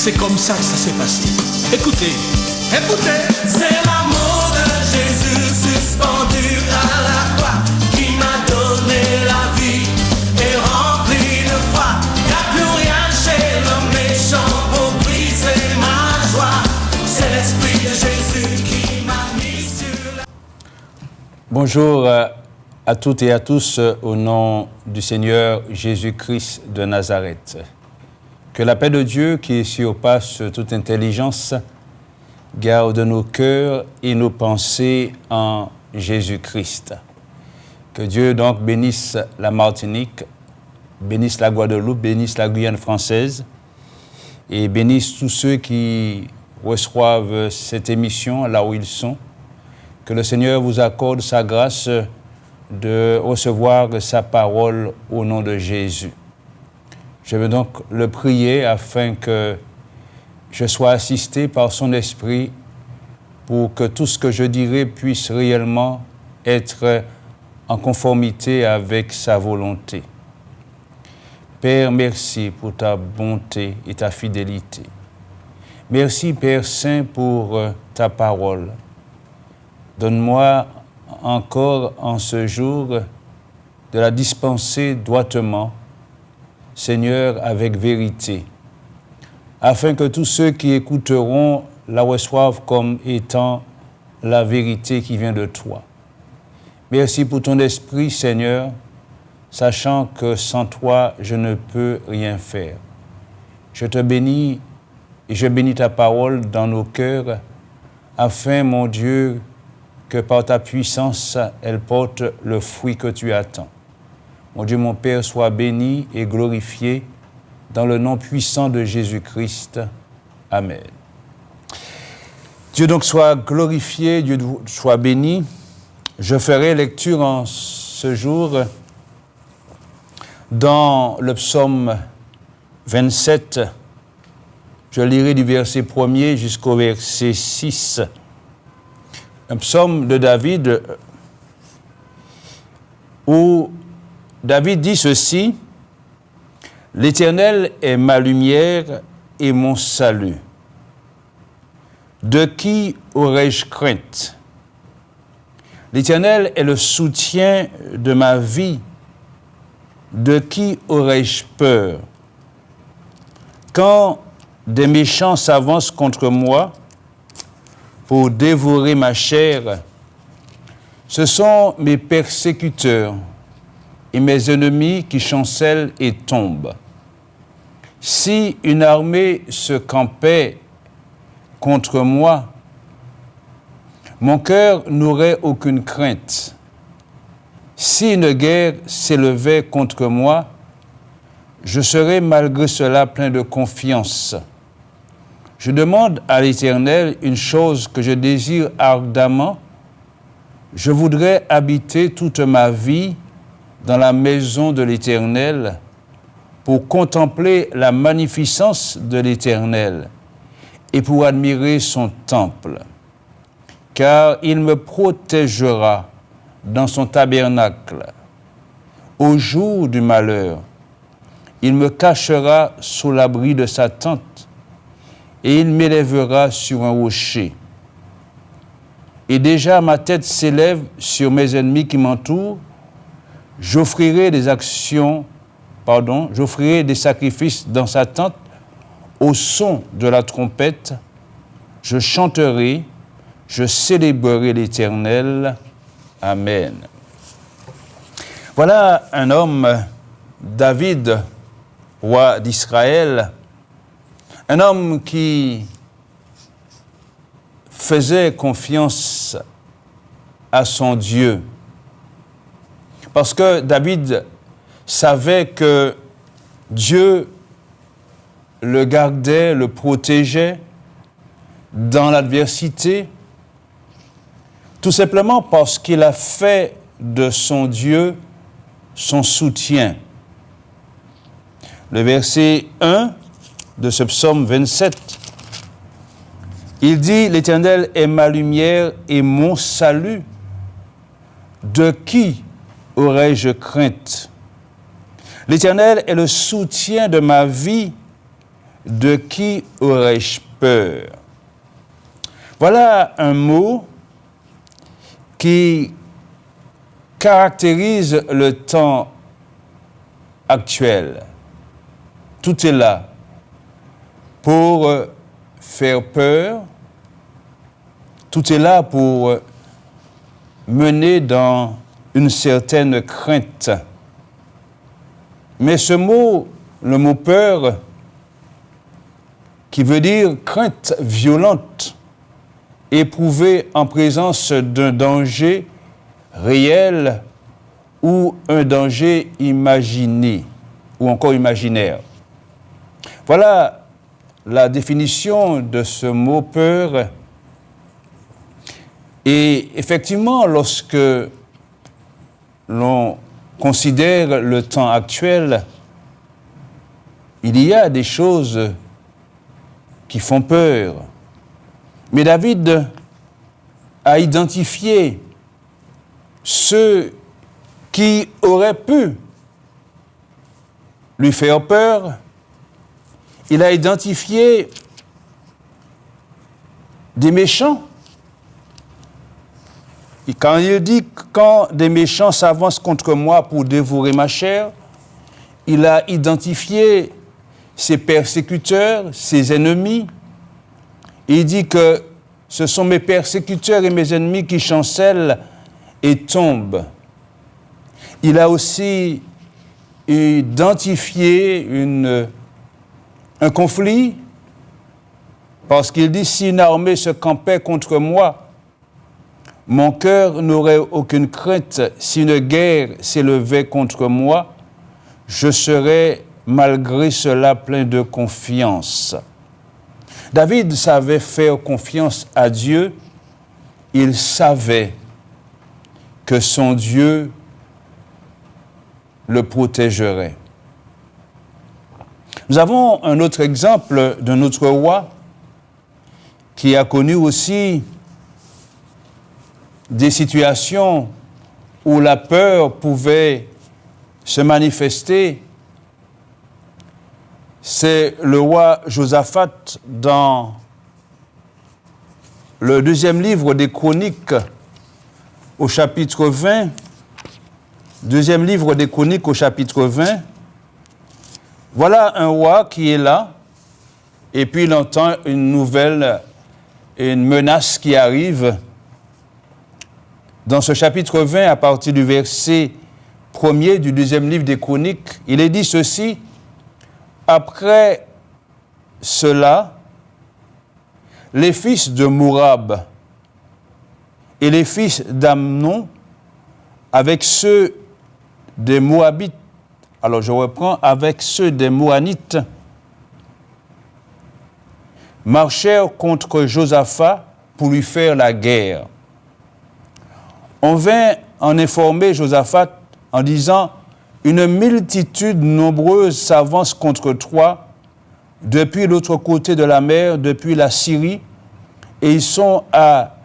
C'est comme ça que ça s'est passé. Écoutez, écoutez. C'est l'amour de Jésus suspendu à la croix qui m'a donné la vie et rempli de foi. Y'a plus rien chez l'homme méchant pour briser ma joie. C'est l'Esprit de Jésus qui m'a mis sur la... Bonjour à toutes et à tous au nom du Seigneur Jésus-Christ de Nazareth. Que la paix de Dieu qui surpasse toute intelligence garde nos cœurs et nos pensées en Jésus-Christ. Que Dieu donc bénisse la Martinique, bénisse la Guadeloupe, bénisse la Guyane française et bénisse tous ceux qui reçoivent cette émission là où ils sont. Que le Seigneur vous accorde sa grâce de recevoir sa parole au nom de Jésus. Je veux donc le prier afin que je sois assisté par son Esprit pour que tout ce que je dirai puisse réellement être en conformité avec sa volonté. Père, merci pour ta bonté et ta fidélité. Merci, Père Saint, pour ta parole. Donne-moi encore en ce jour de la dispenser droitement, Seigneur, avec vérité, afin que tous ceux qui écouteront la reçoivent comme étant la vérité qui vient de toi. Merci pour ton esprit, Seigneur, sachant que sans toi, je ne peux rien faire. Je te bénis et je bénis ta parole dans nos cœurs, afin, mon Dieu, que par ta puissance, elle porte le fruit que tu attends. Mon Dieu, mon Père, sois béni et glorifié dans le nom puissant de Jésus-Christ. Amen. Dieu donc soit glorifié, Dieu soit béni. Je ferai lecture en ce jour dans le psaume 27. Je lirai du verset 1er jusqu'au verset 6. Un psaume de David où David dit ceci: « L'Éternel est ma lumière et mon salut. De qui aurais-je crainte? L'Éternel est le soutien de ma vie. De qui aurais-je peur? Quand des méchants s'avancent contre moi pour dévorer ma chair, ce sont mes persécuteurs et mes ennemis qui chancellent et tombent. Si une armée se campait contre moi, mon cœur n'aurait aucune crainte. Si une guerre s'élevait contre moi, je serais malgré cela plein de confiance. Je demande à l'Éternel une chose que je désire ardemment. Je voudrais habiter toute ma vie dans la maison de l'Éternel pour contempler la magnificence de l'Éternel et pour admirer son temple. Car il me protégera dans son tabernacle. Au jour du malheur, il me cachera sous l'abri de sa tente et il m'élèvera sur un rocher. Et déjà ma tête s'élève sur mes ennemis qui m'entourent. J'offrirai des sacrifices dans sa tente au son de la trompette. Je chanterai, je célébrerai l'Éternel. Amen. Voilà un homme, David, roi d'Israël, un homme qui faisait confiance à son Dieu. Parce que David savait que Dieu le gardait, le protégeait dans l'adversité, tout simplement parce qu'il a fait de son Dieu son soutien. Le verset 1 de ce psaume 27, il dit « L'Éternel est ma lumière et mon salut. De qui aurais-je crainte? L'Éternel est le soutien de ma vie. de qui aurais-je peur? Voilà un mot qui caractérise le temps actuel. Tout est là pour faire peur, tout est là pour mener dans une certaine crainte. Mais ce mot, le mot peur, qui veut dire crainte violente, éprouvée en présence d'un danger réel ou un danger imaginé ou encore imaginaire. Voilà la définition de ce mot peur. Et effectivement, lorsque l'on considère le temps actuel, il y a des choses qui font peur. Mais David a identifié ceux qui auraient pu lui faire peur. Il a identifié des méchants. Et quand il dit « quand des méchants s'avancent contre moi pour dévorer ma chair », il a identifié ses persécuteurs, ses ennemis. Il dit que ce sont mes persécuteurs et mes ennemis qui chancellent et tombent. Il a aussi identifié un conflit, parce qu'il dit « si une armée se campait contre moi, mon cœur n'aurait aucune crainte. Si une guerre s'élevait contre moi, je serais malgré cela plein de confiance. » David savait faire confiance à Dieu. Il savait que son Dieu le protégerait. Nous avons un autre exemple d'un autre roi qui a connu aussi des situations où la peur pouvait se manifester. C'est le roi Josaphat dans le deuxième livre des Chroniques au chapitre 20. Deuxième livre des Chroniques au chapitre 20. Voilà un roi qui est là et puis il entend une nouvelle, une menace qui arrive. Dans ce chapitre 20, à partir du verset 1er du deuxième livre des Chroniques, il est dit ceci: « Après cela, les fils de Mourab et les fils d'Amnon, avec ceux des Moabites, alors je reprends, avec ceux des Moanites, marchèrent contre Josaphat pour lui faire la guerre. On vint en informer Josaphat en disant « Une multitude nombreuse s'avance contre toi depuis l'autre côté de la mer, depuis la Syrie, et ils sont à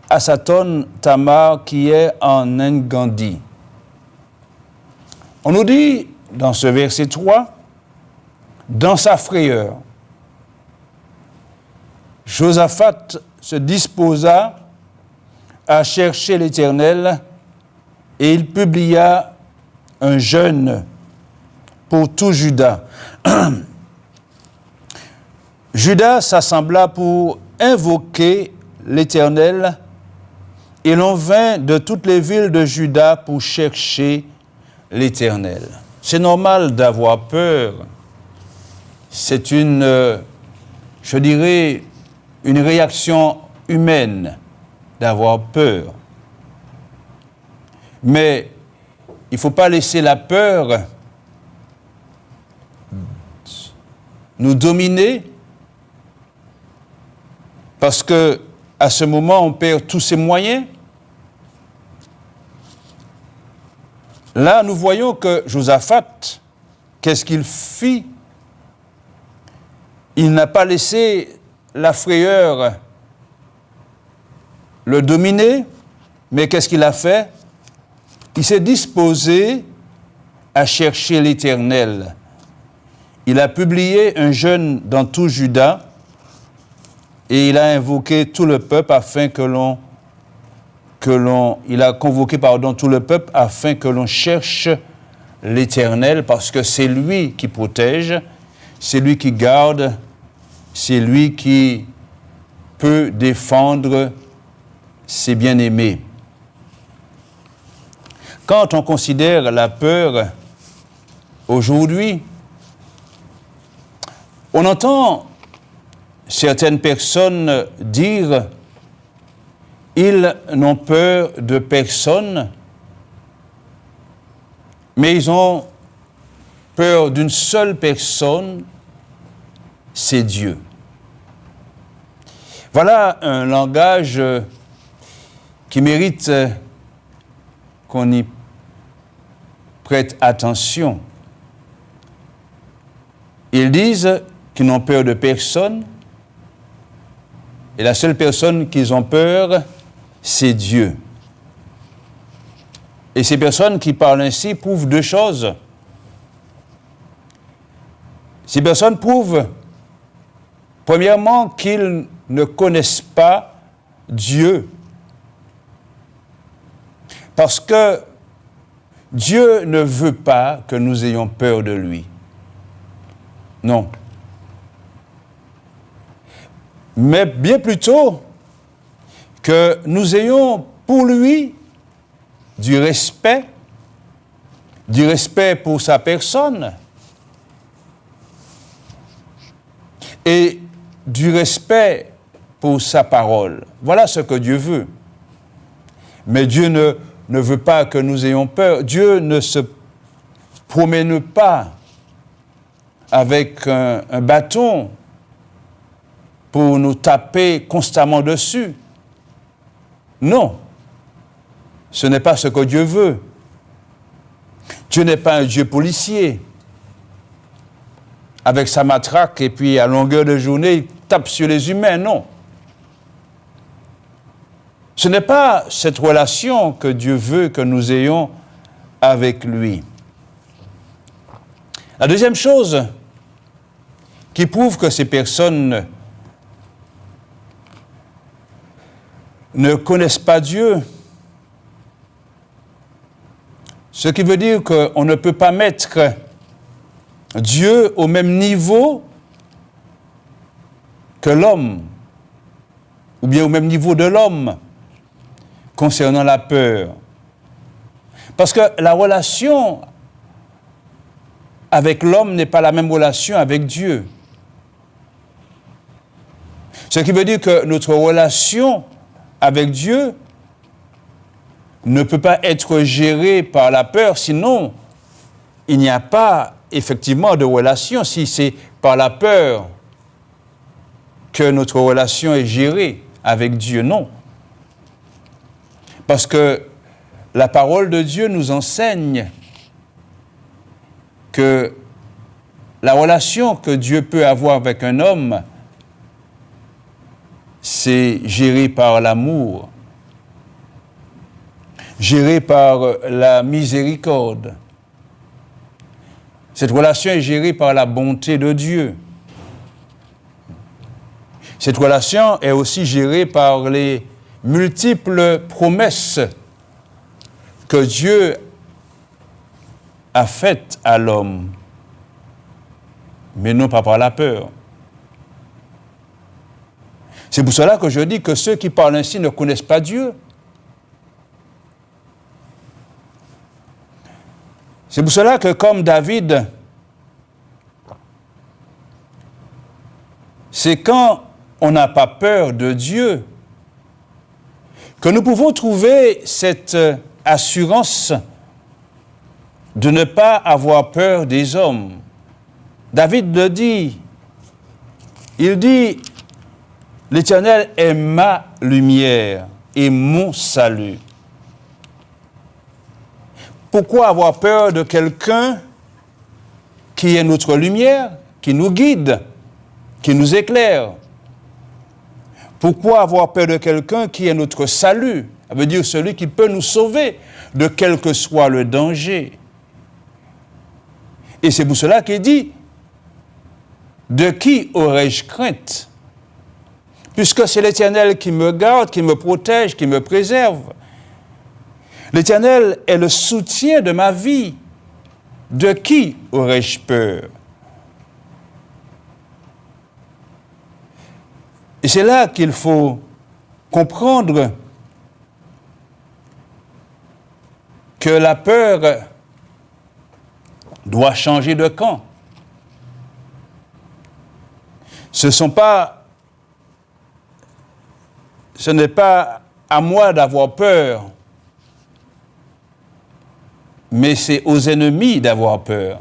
Assaton Tamar qui est en Engandi. » On nous dit dans ce verset 3, dans sa frayeur, Josaphat se disposa à chercher l'Éternel et il publia un jeûne pour tout Juda. Juda s'assembla pour invoquer l'Éternel et l'on vint de toutes les villes de Juda pour chercher l'Éternel. C'est normal d'avoir peur. C'est une réaction humaine d'avoir peur. Mais il ne faut pas laisser la peur nous dominer, parce que à ce moment, on perd tous ses moyens. Là, nous voyons que Josaphat, qu'est-ce qu'il fit? Il n'a pas laissé la frayeur le dominer, mais qu'est-ce qu'il a fait? Il s'est disposé à chercher l'Éternel. il a publié un jeûne dans tout Juda et il a invoqué tout le peuple afin il a convoqué tout le peuple afin que l'on cherche l'Éternel, parce que c'est lui qui protège, c'est lui qui garde, c'est lui qui peut défendre ses bien-aimés. Quand on considère la peur aujourd'hui, on entend certaines personnes dire « ils n'ont peur de personne », mais ils ont peur d'une seule personne, c'est Dieu. Voilà un langage qui mérite qu'on y prête attention. Ils disent qu'ils n'ont peur de personne, et la seule personne qu'ils ont peur, c'est Dieu. Et ces personnes qui parlent ainsi prouvent deux choses. Ces personnes prouvent, premièrement, qu'ils ne connaissent pas Dieu. Parce que Dieu ne veut pas que nous ayons peur de lui. Non. Mais bien plutôt que nous ayons pour lui du respect pour sa personne et du respect pour sa parole. Voilà ce que Dieu veut. Mais Dieu ne veut pas que nous ayons peur. Dieu ne se promène pas avec un bâton pour nous taper constamment dessus. Non. Ce n'est pas ce que Dieu veut. Dieu n'est pas un Dieu policier. Avec sa matraque et puis à longueur de journée, il tape sur les humains. Non. Ce n'est pas cette relation que Dieu veut que nous ayons avec lui. La deuxième chose qui prouve que ces personnes ne connaissent pas Dieu, ce qui veut dire qu'on ne peut pas mettre Dieu au même niveau que l'homme, ou bien au même niveau de l'homme, concernant la peur. Parce que la relation avec l'homme n'est pas la même relation avec Dieu. Ce qui veut dire que notre relation avec Dieu ne peut pas être gérée par la peur, sinon il n'y a pas effectivement de relation. Si c'est par la peur que notre relation est gérée avec Dieu, non. Parce que la parole de Dieu nous enseigne que la relation que Dieu peut avoir avec un homme, c'est géré par l'amour, géré par la miséricorde. Cette relation est gérée par la bonté de Dieu. Cette relation est aussi gérée par les multiples promesses que Dieu a faites à l'homme, mais non pas par la peur. C'est pour cela que je dis que ceux qui parlent ainsi ne connaissent pas Dieu. C'est pour cela que, comme David, c'est quand on n'a pas peur de Dieu que nous pouvons trouver cette assurance de ne pas avoir peur des hommes. David le dit. Il dit, « L'Éternel est ma lumière et mon salut. » Pourquoi avoir peur de quelqu'un qui est notre lumière, qui nous guide, qui nous éclaire? Pourquoi avoir peur de quelqu'un qui est notre salut? Ça veut dire celui qui peut nous sauver de quel que soit le danger. Et c'est pour cela qu'il dit, de qui aurais-je crainte? Puisque c'est l'Éternel qui me garde, qui me protège, qui me préserve. L'Éternel est le soutien de ma vie. De qui aurais-je peur? Et c'est là qu'il faut comprendre que la peur doit changer de camp. Ce n'est pas à moi d'avoir peur, mais c'est aux ennemis d'avoir peur.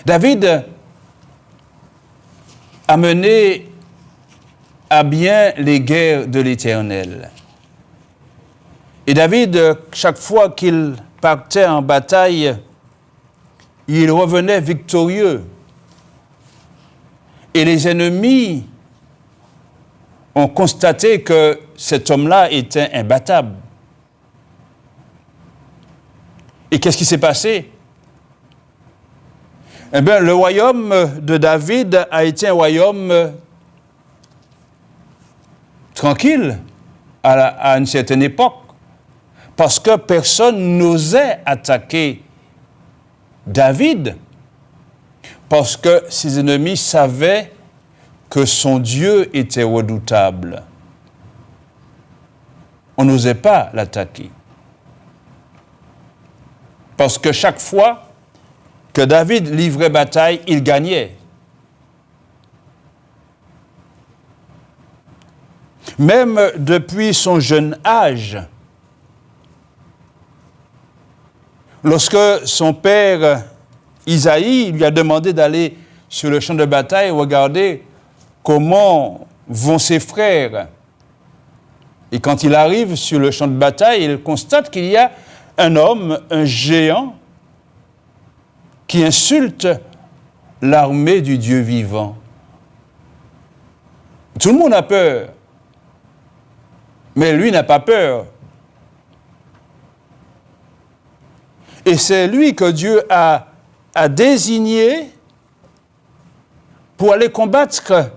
David a mené à bien les guerres de l'Éternel. Et David, chaque fois qu'il partait en bataille, il revenait victorieux. Et les ennemis ont constaté que cet homme-là était imbattable. Et qu'est-ce qui s'est passé? Eh bien, le royaume de David a été un royaume tranquille à une certaine époque, parce que personne n'osait attaquer David, parce que ses ennemis savaient que son Dieu était redoutable. On n'osait pas l'attaquer. Parce que chaque fois que David livrait bataille, il gagnait. Même depuis son jeune âge, lorsque son père Isaïe lui a demandé d'aller sur le champ de bataille, regarder comment vont ses frères. Et quand il arrive sur le champ de bataille, il constate qu'il y a un homme, un géant, qui insulte l'armée du Dieu vivant. Tout le monde a peur, mais lui n'a pas peur. Et c'est lui que Dieu a désigné pour aller combattre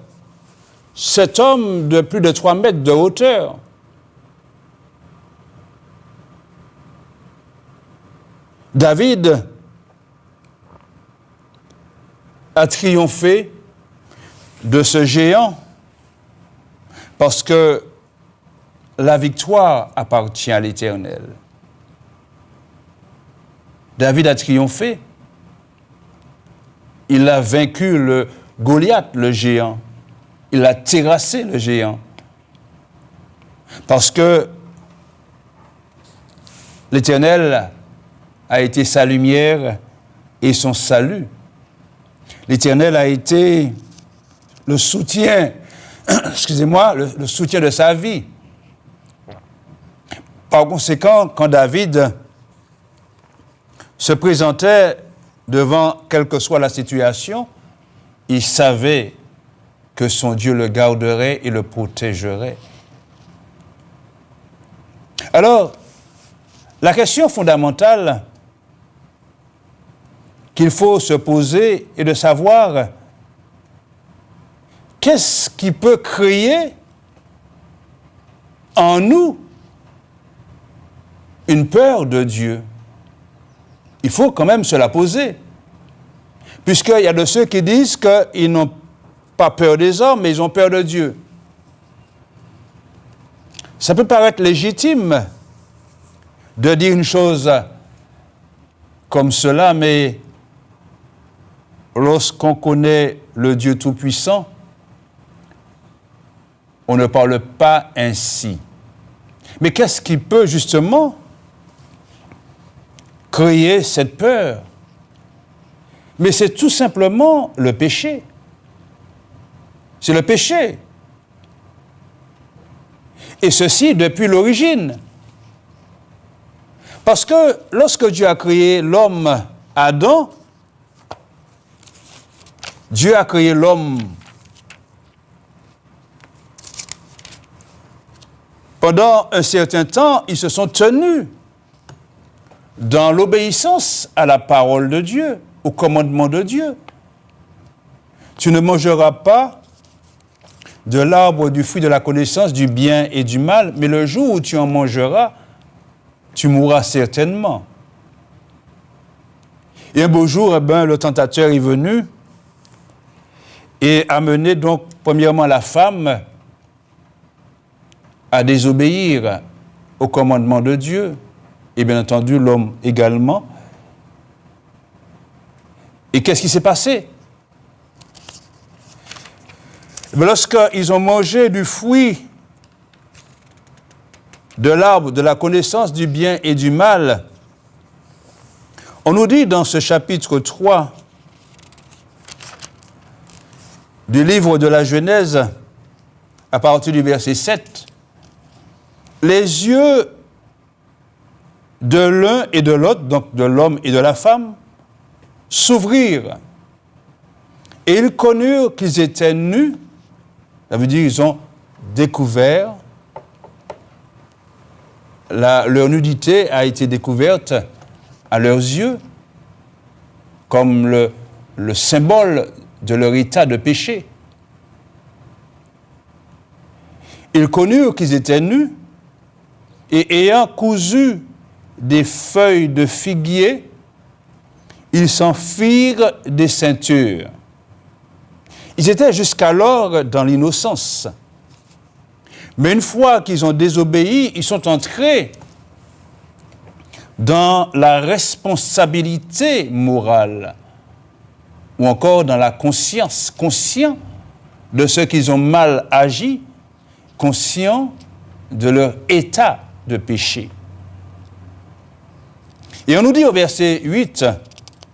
cet homme de plus de 3 mètres de hauteur. David a triomphé de ce géant parce que la victoire appartient à l'Éternel. David a triomphé. Il a vaincu le Goliath, le géant. Il a terrassé le géant. Parce que l'Éternel a été sa lumière et son salut. L'Éternel a été le soutien, le soutien de sa vie. Par conséquent, quand David se présentait devant quelle que soit la situation, il savait que son Dieu le garderait et le protégerait. Alors, la question fondamentale qu'il faut se poser est de savoir qu'est-ce qui peut créer en nous une peur de Dieu. Il faut quand même se la poser. Puisqu'il y a de ceux qui disent qu'ils n'ont pas peur des hommes, mais ils ont peur de Dieu. Ça peut paraître légitime de dire une chose comme cela, mais lorsqu'on connaît le Dieu Tout-Puissant, on ne parle pas ainsi. Mais qu'est-ce qui peut justement créer cette peur? Mais c'est tout simplement le péché. C'est le péché. Et ceci depuis l'origine. Parce que lorsque Dieu a créé l'homme Adam, Dieu a créé l'homme pendant un certain temps, ils se sont tenus dans l'obéissance à la parole de Dieu, au commandement de Dieu. tu ne mangeras pas de l'arbre du fruit de la connaissance du bien et du mal, mais le jour où tu en mangeras, tu mourras certainement. Et un beau jour, le tentateur est venu et a mené donc, premièrement, la femme à désobéir au commandement de Dieu, et bien entendu l'homme également. Et qu'est-ce qui s'est passé? Lorsqu'ils ont mangé du fruit de l'arbre de la connaissance du bien et du mal, on nous dit dans ce chapitre 3 du livre de la Genèse, à partir du verset 7, les yeux de l'un et de l'autre, donc de l'homme et de la femme, s'ouvrirent et ils connurent qu'ils étaient nus. Ça veut dire qu'ils ont découvert, leur nudité a été découverte à leurs yeux comme le symbole de leur état de péché. Ils connurent qu'ils étaient nus et ayant cousu des feuilles de figuier, ils s'en firent des ceintures. Ils étaient jusqu'alors dans l'innocence. Mais une fois qu'ils ont désobéi, ils sont entrés dans la responsabilité morale ou encore dans la conscience, conscients de ce qu'ils ont mal agi, conscients de leur état de péché. Et on nous dit au verset 8,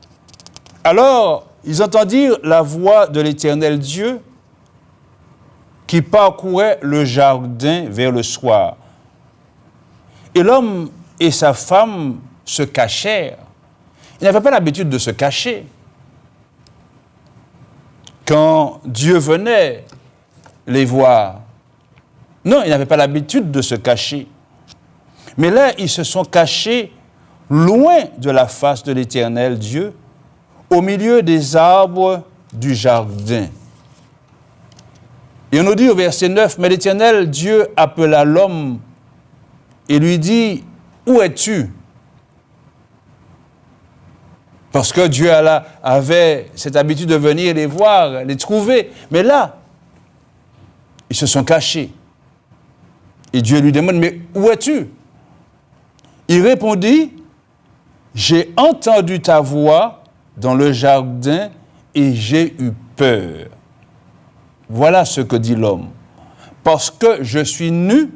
« Alors, ils entendirent la voix de l'Éternel Dieu qui parcourait le jardin vers le soir. Et l'homme et sa femme se cachèrent. Ils n'avaient pas l'habitude de se cacher. Quand Dieu venait les voir, non, ils n'avaient pas l'habitude de se cacher. Mais là, ils se sont cachés loin de la face de l'Éternel Dieu, au milieu des arbres du jardin. Et on nous dit au verset 9, « Mais l'Éternel Dieu appela l'homme et lui dit, « Où es-tu » Parce que Dieu avait cette habitude de venir les voir, les trouver. Mais là, ils se sont cachés. Et Dieu lui demande, « Mais où es-tu » Il répondit, « J'ai entendu ta voix dans le jardin et j'ai eu peur. » Voilà ce que dit l'homme. « Parce que je suis nu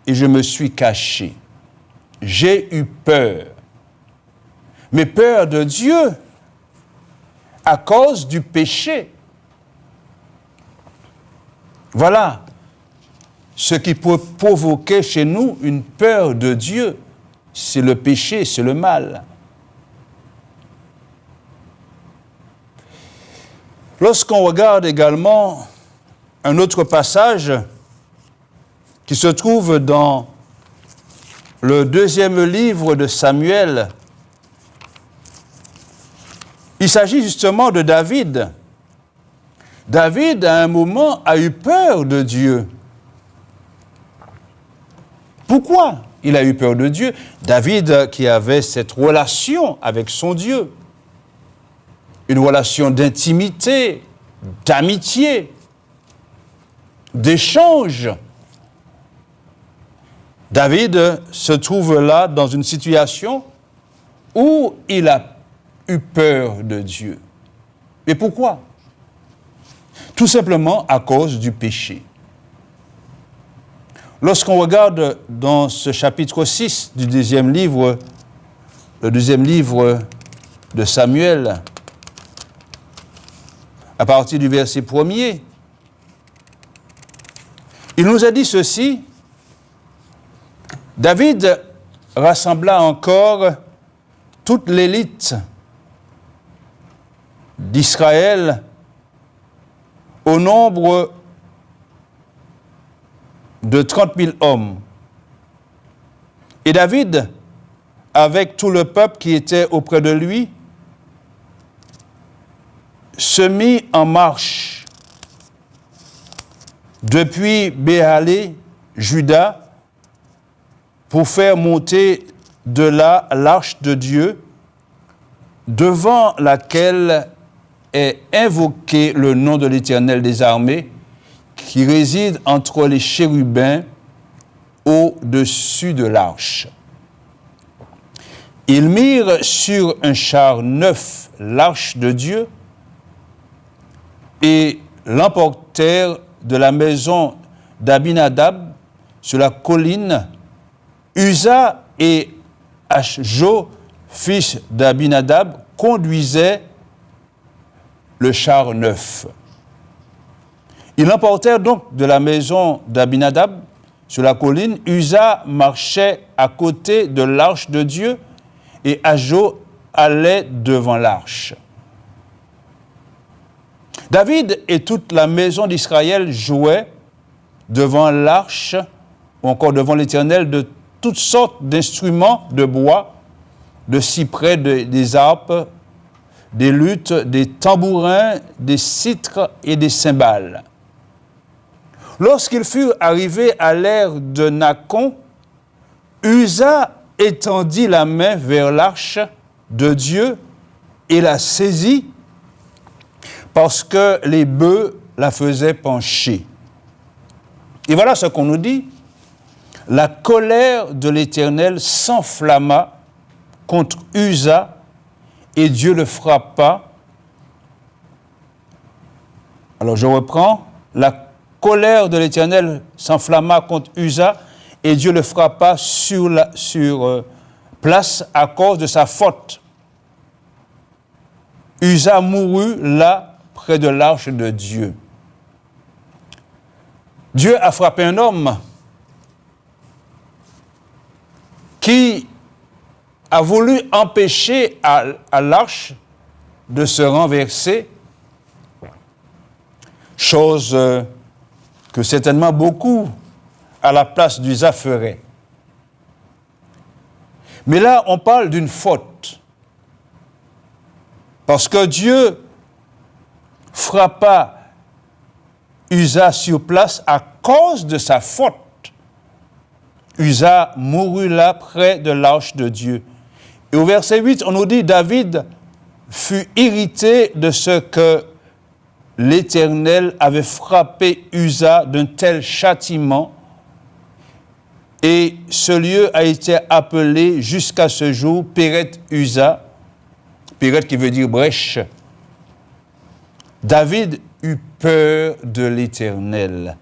et je me suis caché. J'ai eu peur. » Mais peur de Dieu à cause du péché. Voilà ce qui peut provoquer chez nous une peur de Dieu. C'est le péché, c'est le mal. Lorsqu'on regarde également un autre passage qui se trouve dans le 2e livre de Samuel, il s'agit justement de David. David, à un moment, a eu peur de Dieu. Pourquoi il a eu peur de Dieu? David qui avait cette relation avec son Dieu, une relation d'intimité, d'amitié, d'échange. David se trouve là dans une situation où il a eu peur de Dieu. Et pourquoi? Tout simplement à cause du péché. Lorsqu'on regarde dans ce chapitre 6 du deuxième livre, le deuxième livre de Samuel, à partir du verset 1er, il nous a dit ceci, David rassembla encore toute l'élite d'Israël au nombre de 30 000 hommes. Et David, avec tout le peuple qui était auprès de lui, se mit en marche depuis Béhalé, Juda, pour faire monter de là l'arche de Dieu, devant laquelle est invoqué le nom de l'Éternel des armées, qui réside entre les chérubins au-dessus de l'arche. Ils mirent sur un char neuf l'arche de Dieu et l'emportèrent de la maison d'Abinadab sur la colline. Uza et Achjo, fils d'Abinadab, conduisaient le char neuf. Ils l'emportèrent donc de la maison d'Abinadab sur la colline. Uza marchait à côté de l'arche de Dieu et Achjo allait devant l'arche. David et toute la maison d'Israël jouaient devant l'arche ou encore devant l'Éternel de toutes sortes d'instruments de bois, de cyprès, des harpes, des luttes, des tambourins, des citres et des cymbales. Lorsqu'ils furent arrivés à l'ère de Nakon, Uza étendit la main vers l'arche de Dieu et la saisit parce que les bœufs la faisaient pencher. Et voilà ce qu'on nous dit. La colère de l'Éternel s'enflamma contre Uza et Dieu le frappa. Alors je reprends. La colère de l'Éternel s'enflamma contre Uza et Dieu le frappa sur place à cause de sa faute. Uza mourut là près de l'arche de Dieu. Dieu a frappé un homme qui a voulu empêcher à l'arche de se renverser, chose que certainement beaucoup à la place d'Uza feraient. Mais là, on parle d'une faute. Parce que Dieu frappa Uza sur place à cause de sa faute. Uza mourut là près de l'arche de Dieu. Et au verset 8, on nous dit, David fut irrité de ce que l'Éternel avait frappé Uza d'un tel châtiment, et ce lieu a été appelé jusqu'à ce jour Péret Uza, Péret qui veut dire brèche. David eut peur de l'Éternel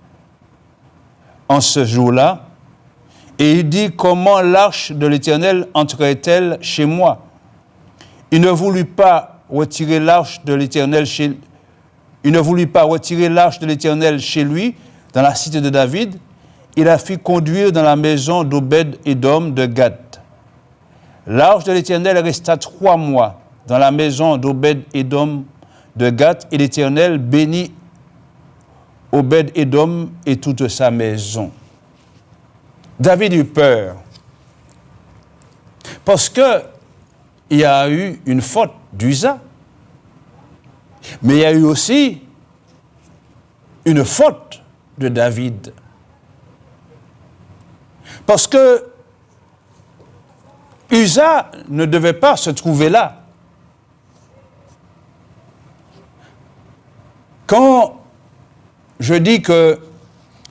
en ce jour-là, et il dit, comment l'arche de l'Éternel entrerait-elle chez moi? Il ne voulut pas retirer l'arche de l'Éternel chez lui, dans la cité de David. Il la fit conduire dans la maison d'Obed-Édom de Gath. L'arche de l'Éternel resta 3 mois dans la maison d'Obed-Édom de Gath, et l'Éternel bénit Obed-Édom et toute sa maison. David eut peur parce qu'il y a eu une faute d'Uza, mais il y a eu aussi une faute de David. Parce que Uza ne devait pas se trouver là. Quand je dis que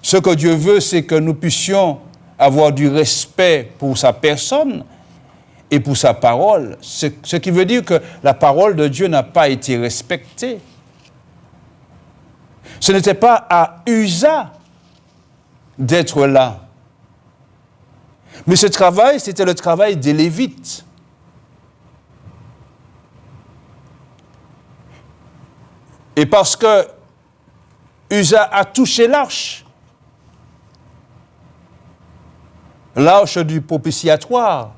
ce que Dieu veut, c'est que nous puissions avoir du respect pour sa personne et pour sa parole, ce qui veut dire que la parole de Dieu n'a pas été respectée. Ce n'était pas à Uza d'être là. Mais ce travail, c'était le travail des Lévites. Et parce que Uza a touché l'arche du propitiatoire,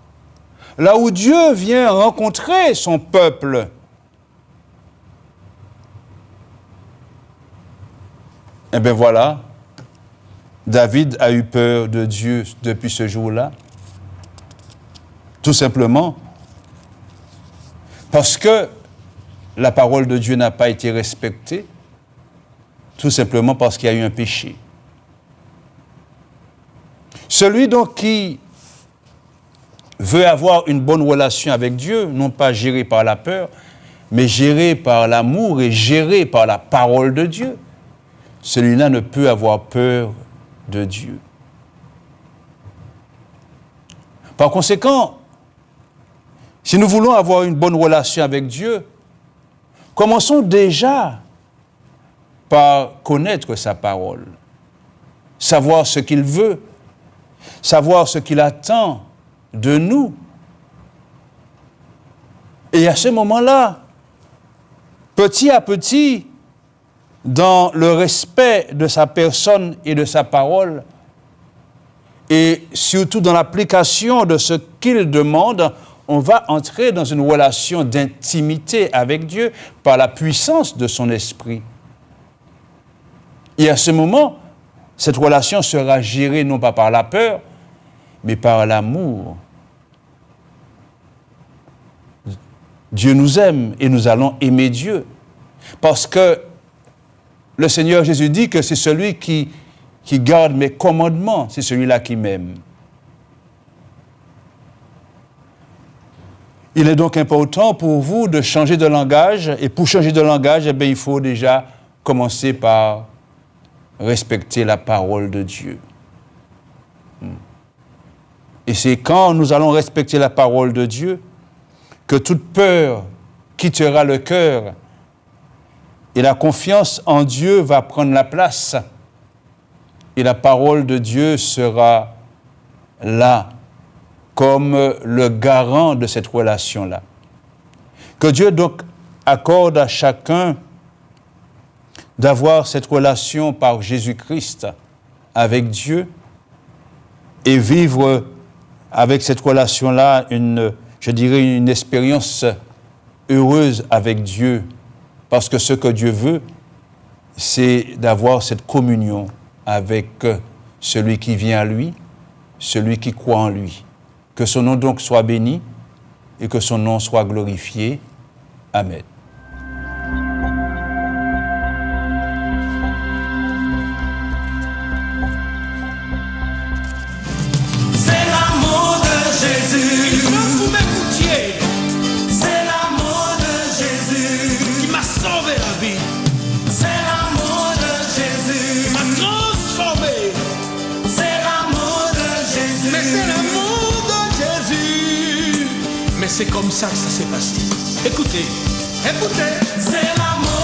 là où Dieu vient rencontrer son peuple, eh bien voilà, David a eu peur de Dieu depuis ce jour-là, tout simplement parce que la parole de Dieu n'a pas été respectée, tout simplement parce qu'il y a eu un péché. Celui donc qui veut avoir une bonne relation avec Dieu, non pas géré par la peur, mais géré par l'amour et géré par la parole de Dieu, celui-là ne peut avoir peur de Dieu. Par conséquent, si nous voulons avoir une bonne relation avec Dieu, commençons déjà par connaître sa parole, savoir ce qu'il veut, savoir ce qu'il attend de nous. Et à ce moment-là, petit à petit, dans le respect de sa personne et de sa parole, et surtout dans l'application de ce qu'il demande, on va entrer dans une relation d'intimité avec Dieu par la puissance de son esprit. Et à ce moment, cette relation sera gérée non pas par la peur, mais par l'amour. Dieu nous aime et nous allons aimer Dieu. Parce que le Seigneur Jésus dit que c'est celui qui garde mes commandements, c'est celui-là qui m'aime. Il est donc important pour vous de changer de langage. Et pour changer de langage, il faut déjà commencer par respecter la parole de Dieu. Et c'est quand nous allons respecter la parole de Dieu que toute peur quittera le cœur et la confiance en Dieu va prendre la place. Et la parole de Dieu sera là comme le garant de cette relation-là. Que Dieu donc accorde à chacun d'avoir cette relation par Jésus-Christ avec Dieu et vivre avec cette relation-là je dirais une expérience heureuse avec Dieu. Parce que ce que Dieu veut, c'est d'avoir cette communion avec celui qui vient à lui, celui qui croit en lui. Que son nom donc soit béni et que son nom soit glorifié. Amen. C'est l'amour de Jésus. Il faut que vous m'écoutiez. C'est l'amour de Jésus Qui m'a sauvé la vie, C'est l'amour de Jésus m'a transformé. C'est l'amour de Jésus Mais c'est l'amour de Jésus. Mais c'est comme ça que ça s'est passé. Écoutez, écoutez. C'est l'amour